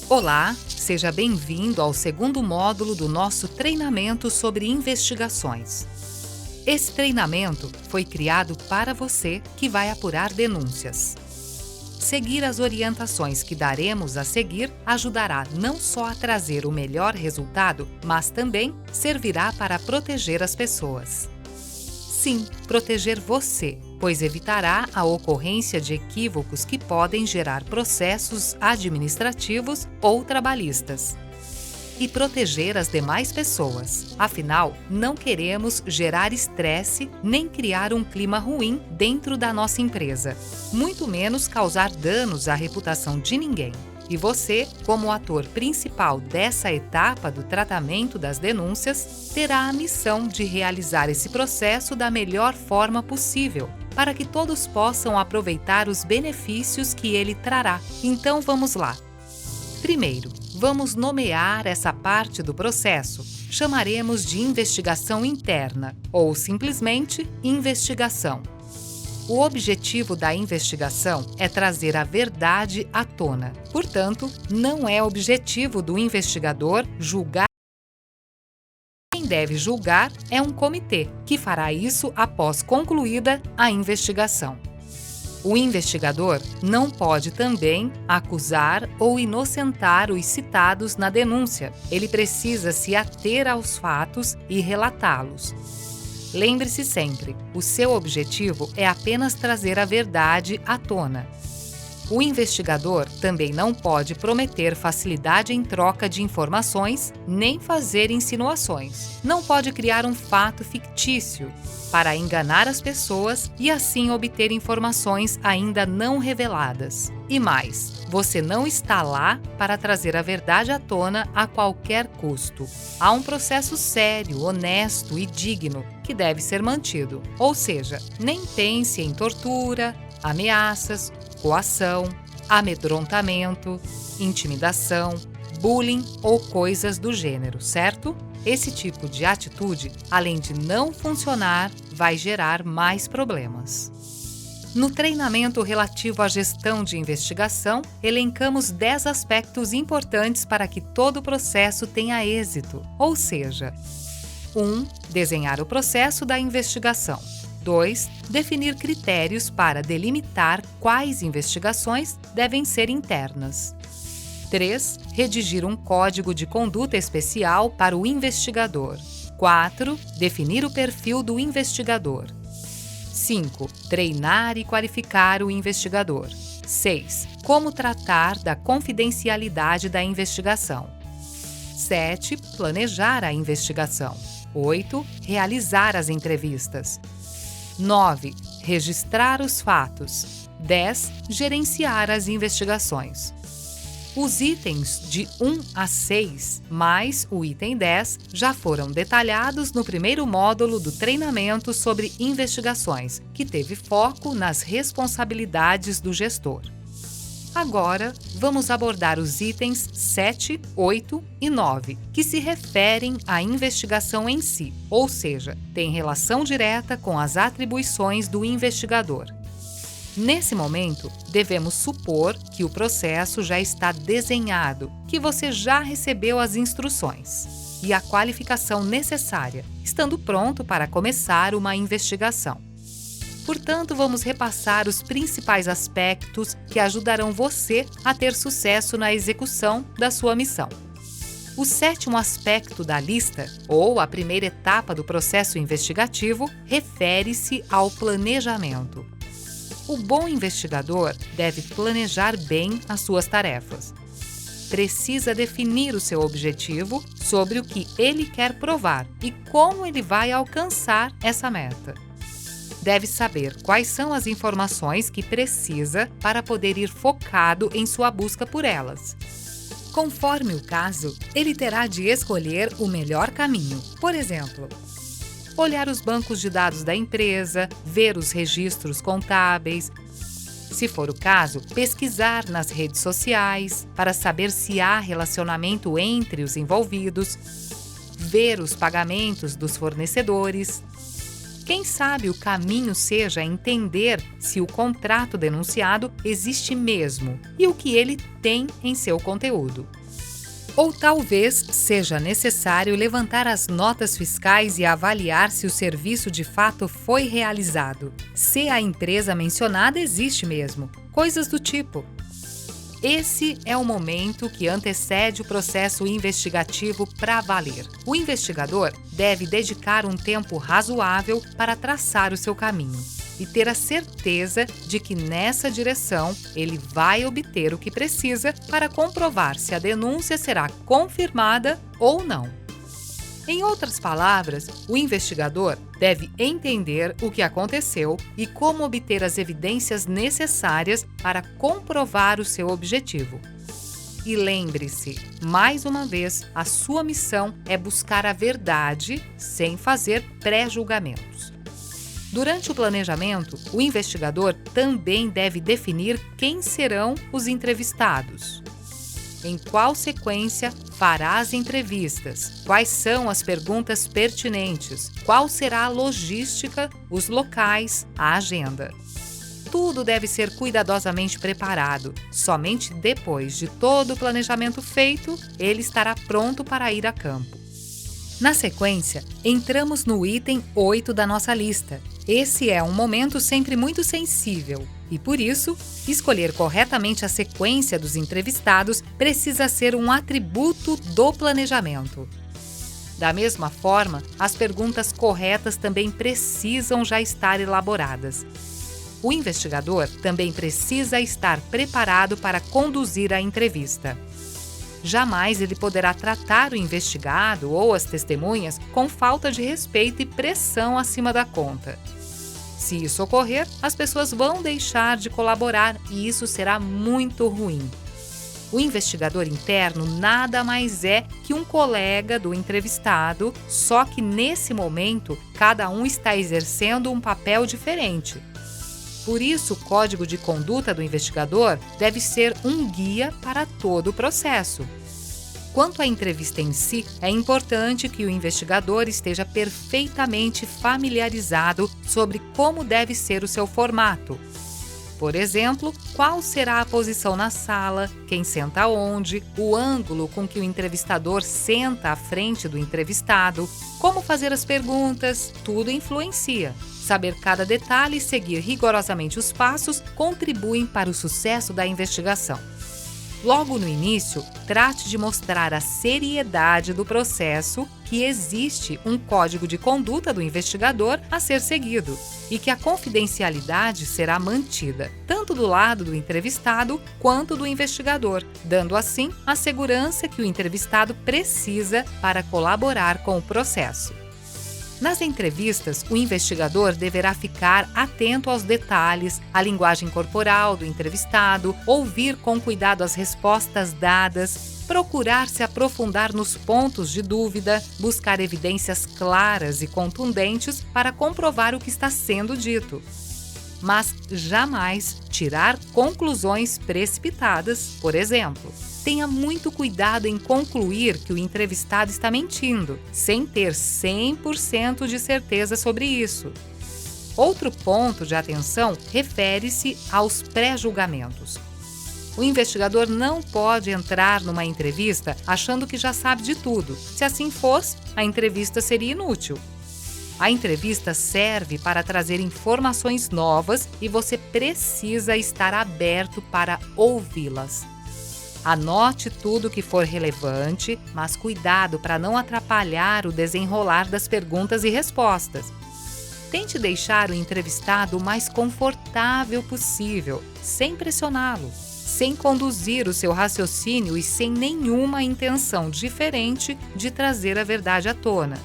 Olá, seja bem-vindo ao segundo módulo do nosso treinamento sobre investigações. Esse treinamento foi criado para você que vai apurar denúncias. Seguir as orientações que daremos a seguir ajudará não só a trazer o melhor resultado, mas também servirá para proteger as pessoas. Sim, proteger você, pois evitará a ocorrência de equívocos que podem gerar processos administrativos ou trabalhistas. E proteger as demais pessoas. Afinal, não queremos gerar estresse nem criar um clima ruim dentro da nossa empresa, muito menos causar danos à reputação de ninguém. E você, como ator principal dessa etapa do tratamento das denúncias, terá a missão de realizar esse processo da melhor forma possível, para que todos possam aproveitar os benefícios que ele trará. Então vamos lá. Primeiro, vamos nomear essa parte do processo. Chamaremos de investigação interna ou simplesmente investigação. O objetivo da investigação é trazer a verdade à tona. Portanto, não é objetivo do investigador julgar. Quem deve julgar é um comitê, que fará isso após concluída a investigação. O investigador não pode também acusar ou inocentar os citados na denúncia. Ele precisa se ater aos fatos e relatá-los. Lembre-se sempre, o seu objetivo é apenas trazer a verdade à tona. O investigador também não pode prometer facilidade em troca de informações, nem fazer insinuações. Não pode criar um fato fictício para enganar as pessoas e assim obter informações ainda não reveladas. E mais, você não está lá para trazer a verdade à tona a qualquer custo. Há um processo sério, honesto e digno que deve ser mantido. Ou seja, nem pense em tortura, ameaças, coação, amedrontamento, intimidação, bullying ou coisas do gênero, certo? Esse tipo de atitude, além de não funcionar, vai gerar mais problemas. No treinamento relativo à gestão de investigação, elencamos 10 aspectos importantes para que todo o processo tenha êxito, ou seja, 1. Desenhar o processo da investigação. 2. Definir critérios para delimitar quais investigações devem ser internas. 3. Redigir um código de conduta especial para o investigador. 4. Definir o perfil do investigador. 5. Treinar e qualificar o investigador. 6. Como tratar da confidencialidade da investigação. 7. Planejar a investigação. 8. Realizar as entrevistas. 9. Registrar os fatos. 10. Gerenciar as investigações. Os itens de 1 a 6, mais o item 10, já foram detalhados no primeiro módulo do treinamento sobre investigações, que teve foco nas responsabilidades do gestor. Agora, vamos abordar os itens 7, 8 e 9, que se referem à investigação em si, ou seja, têm relação direta com as atribuições do investigador. Nesse momento, devemos supor que o processo já está desenhado, que você já recebeu as instruções e a qualificação necessária, estando pronto para começar uma investigação. Portanto, vamos repassar os principais aspectos que ajudarão você a ter sucesso na execução da sua missão. O 7º aspecto da lista, ou a primeira etapa do processo investigativo, refere-se ao planejamento. O bom investigador deve planejar bem as suas tarefas. Precisa definir o seu objetivo sobre o que ele quer provar e como ele vai alcançar essa meta. Deve saber quais são as informações que precisa para poder ir focado em sua busca por elas. Conforme o caso, ele terá de escolher o melhor caminho. Por exemplo, olhar os bancos de dados da empresa, ver os registros contábeis. Se for o caso, pesquisar nas redes sociais para saber se há relacionamento entre os envolvidos, ver os pagamentos dos fornecedores, Quem sabe o caminho seja entender se o contrato denunciado existe mesmo e o que ele tem em seu conteúdo. Ou talvez seja necessário levantar as notas fiscais e avaliar se o serviço de fato foi realizado, se a empresa mencionada existe mesmo, coisas do tipo. Esse é o momento que antecede o processo investigativo para valer. O investigador deve dedicar um tempo razoável para traçar o seu caminho e ter a certeza de que nessa direção ele vai obter o que precisa para comprovar se a denúncia será confirmada ou não. Em outras palavras, o investigador deve entender o que aconteceu e como obter as evidências necessárias para comprovar o seu objetivo. E lembre-se, mais uma vez, a sua missão é buscar a verdade sem fazer pré-julgamentos. Durante o planejamento, o investigador também deve definir quem serão os entrevistados. Em qual sequência fará as entrevistas? Quais são as perguntas pertinentes? Qual será a logística, os locais, a agenda? Tudo deve ser cuidadosamente preparado. Somente depois de todo o planejamento feito, ele estará pronto para ir a campo. Na sequência, entramos no item 8 da nossa lista. Esse é um momento sempre muito sensível e, por isso, escolher corretamente a sequência dos entrevistados precisa ser um atributo do planejamento. Da mesma forma, as perguntas corretas também precisam já estar elaboradas. O investigador também precisa estar preparado para conduzir a entrevista. Jamais ele poderá tratar o investigado ou as testemunhas com falta de respeito e pressão acima da conta. Se isso ocorrer, as pessoas vão deixar de colaborar e isso será muito ruim. O investigador interno nada mais é que um colega do entrevistado, só que nesse momento cada um está exercendo um papel diferente. Por isso, o código de conduta do investigador deve ser um guia para todo o processo. Quanto à entrevista em si, é importante que o investigador esteja perfeitamente familiarizado sobre como deve ser o seu formato. Por exemplo, qual será a posição na sala, quem senta onde, o ângulo com que o entrevistador senta à frente do entrevistado, como fazer as perguntas, tudo influencia. Saber cada detalhe e seguir rigorosamente os passos contribuem para o sucesso da investigação. Logo no início, trate de mostrar a seriedade do processo, que existe um código de conduta do investigador a ser seguido e que a confidencialidade será mantida, tanto do lado do entrevistado quanto do investigador, dando assim a segurança que o entrevistado precisa para colaborar com o processo. Nas entrevistas, o investigador deverá ficar atento aos detalhes, à linguagem corporal do entrevistado, ouvir com cuidado as respostas dadas, procurar se aprofundar nos pontos de dúvida, buscar evidências claras e contundentes para comprovar o que está sendo dito. Mas jamais tirar conclusões precipitadas, por exemplo. Tenha muito cuidado em concluir que o entrevistado está mentindo, sem ter 100% de certeza sobre isso. Outro ponto de atenção refere-se aos pré-julgamentos. O investigador não pode entrar numa entrevista achando que já sabe de tudo. Se assim fosse, a entrevista seria inútil. A entrevista serve para trazer informações novas e você precisa estar aberto para ouvi-las. Anote tudo que for relevante, mas cuidado para não atrapalhar o desenrolar das perguntas e respostas. Tente deixar o entrevistado o mais confortável possível, sem pressioná-lo, sem conduzir o seu raciocínio e sem nenhuma intenção diferente de trazer a verdade à tona.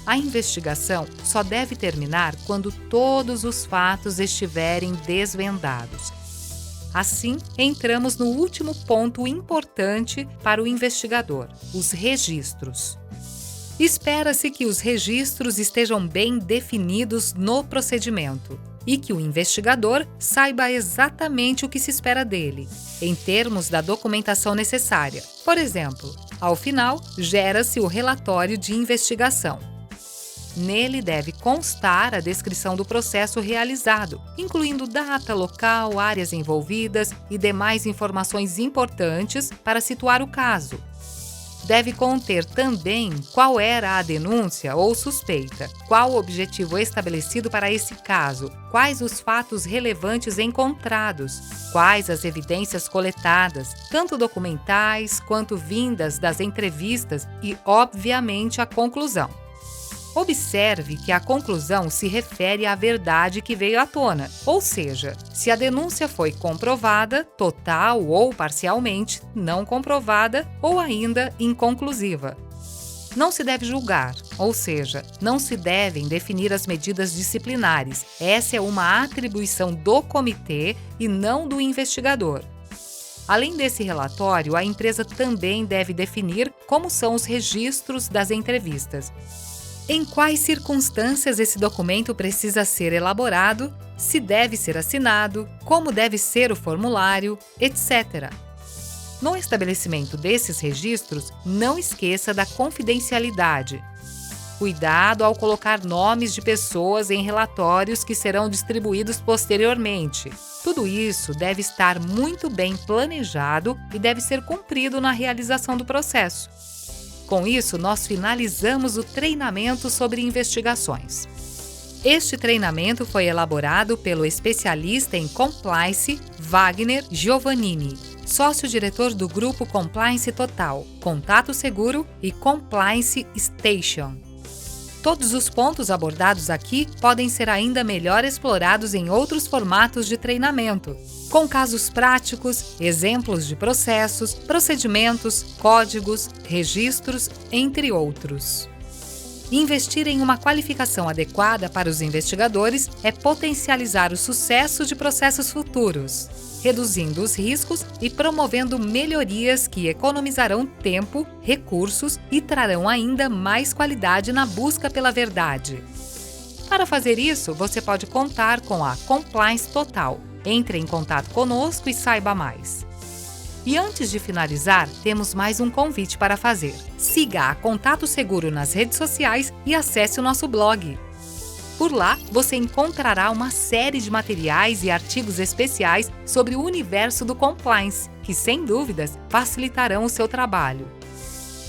A investigação só deve terminar quando todos os fatos estiverem desvendados. Assim, entramos no último ponto importante para o investigador: os registros. Espera-se que os registros estejam bem definidos no procedimento e que o investigador saiba exatamente o que se espera dele, em termos da documentação necessária. Por exemplo, ao final, gera-se o relatório de investigação. Nele deve constar a descrição do processo realizado, incluindo data, local, áreas envolvidas e demais informações importantes para situar o caso. Deve conter também qual era a denúncia ou suspeita, qual o objetivo estabelecido para esse caso, quais os fatos relevantes encontrados, quais as evidências coletadas, tanto documentais quanto vindas das entrevistas e, obviamente, a conclusão. Observe que a conclusão se refere à verdade que veio à tona, ou seja, se a denúncia foi comprovada, total ou parcialmente, não comprovada ou ainda inconclusiva. Não se deve julgar, ou seja, não se devem definir as medidas disciplinares. Essa é uma atribuição do comitê e não do investigador. Além desse relatório, a empresa também deve definir como são os registros das entrevistas. Em quais circunstâncias esse documento precisa ser elaborado, se deve ser assinado, como deve ser o formulário, etc. No estabelecimento desses registros, não esqueça da confidencialidade. Cuidado ao colocar nomes de pessoas em relatórios que serão distribuídos posteriormente. Tudo isso deve estar muito bem planejado e deve ser cumprido na realização do processo. Com isso, nós finalizamos o treinamento sobre investigações. Este treinamento foi elaborado pelo especialista em Compliance Wagner Giovannini, sócio-diretor do Grupo Compliance Total, Contato Seguro e Compliance Station. Todos os pontos abordados aqui podem ser ainda melhor explorados em outros formatos de treinamento, com casos práticos, exemplos de processos, procedimentos, códigos, registros, entre outros. Investir em uma qualificação adequada para os investigadores é potencializar o sucesso de processos futuros, reduzindo os riscos e promovendo melhorias que economizarão tempo, recursos e trarão ainda mais qualidade na busca pela verdade. Para fazer isso, você pode contar com a Compliance Total. Entre em contato conosco e saiba mais. E antes de finalizar, temos mais um convite para fazer. Siga a Contato Seguro nas redes sociais e acesse o nosso blog. Por lá, você encontrará uma série de materiais e artigos especiais sobre o universo do compliance, que, sem dúvidas, facilitarão o seu trabalho.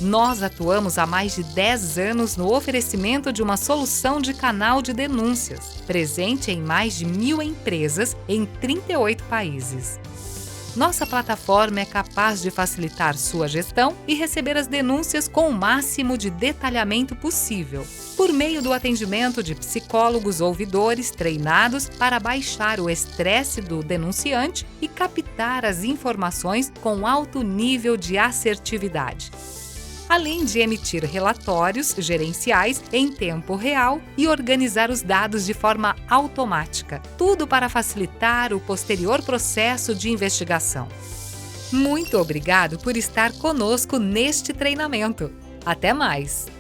Nós atuamos há mais de 10 anos no oferecimento de uma solução de canal de denúncias, presente em mais de 1.000 empresas em 38 países. Nossa plataforma é capaz de facilitar sua gestão e receber as denúncias com o máximo de detalhamento possível, por meio do atendimento de psicólogos ouvidores treinados para baixar o estresse do denunciante e captar as informações com alto nível de assertividade, além de emitir relatórios gerenciais em tempo real e organizar os dados de forma automática, tudo para facilitar o posterior processo de investigação. Muito obrigado por estar conosco neste treinamento. Até mais!